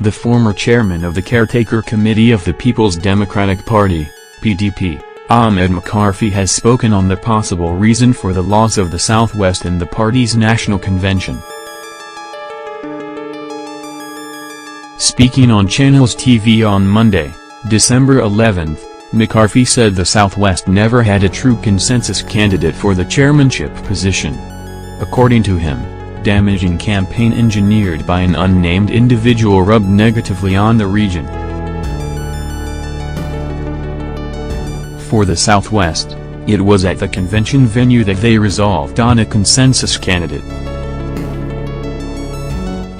The former chairman of the Caretaker Committee of the People's Democratic Party, PDP, Ahmed McCarthy has spoken on the possible reason for the loss of the Southwest in the party's national convention. Speaking on Channels TV on Monday, December 11, McCarthy said the Southwest never had a true consensus candidate for the chairmanship position. According to him, damaging campaign engineered by an unnamed individual rubbed negatively on the region. For the Southwest, it was at the convention venue that they resolved on a consensus candidate.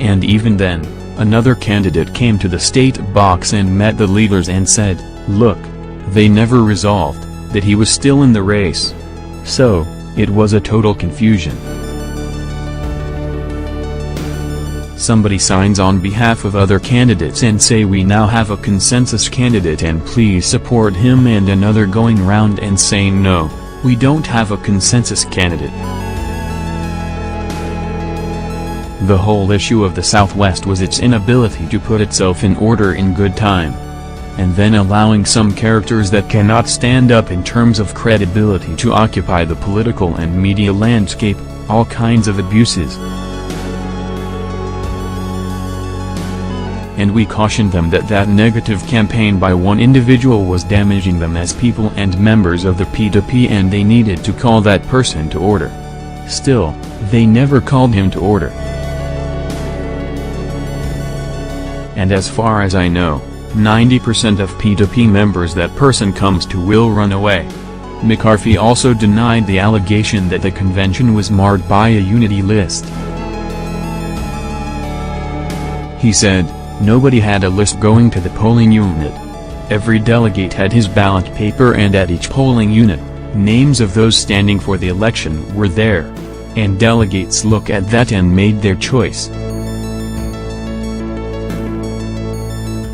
And even then, another candidate came to the state box and met the leaders and said, "Look, they never resolved that he was still in the race." So, it was a total confusion. Somebody signs on behalf of other candidates and say we now have a consensus candidate and please support him, and another going round and saying no, we don't have a consensus candidate. The whole issue of the Southwest was its inability to put itself in order in good time. And then allowing some characters that cannot stand up in terms of credibility to occupy the political and media landscape, all kinds of abuses. And we cautioned them that that negative campaign by one individual was damaging them as people and members of the PDP, and they needed to call that person to order. Still, they never called him to order. And as far as I know, 90% of PDP members that person comes to will run away. McCarthy also denied the allegation that the convention was marred by a unity list. He said, "Nobody had a list going to the polling unit. Every delegate had his ballot paper, and at each polling unit, names of those standing for the election were there. And delegates look at that and made their choice."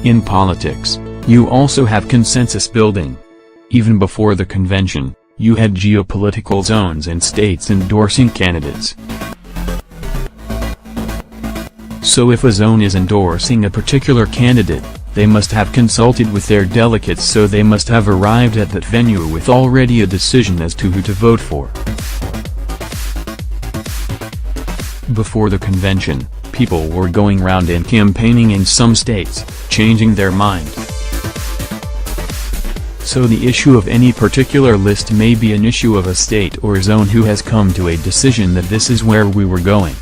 In politics, you also have consensus building. Even before the convention, you had geopolitical zones and states endorsing candidates. So if a zone is endorsing a particular candidate, they must have consulted with their delegates, so they must have arrived at that venue with already a decision as to who to vote for. Before the convention, people were going round and campaigning in some states, changing their mind. So the issue of any particular list may be an issue of a state or zone who has come to a decision that this is where we were going.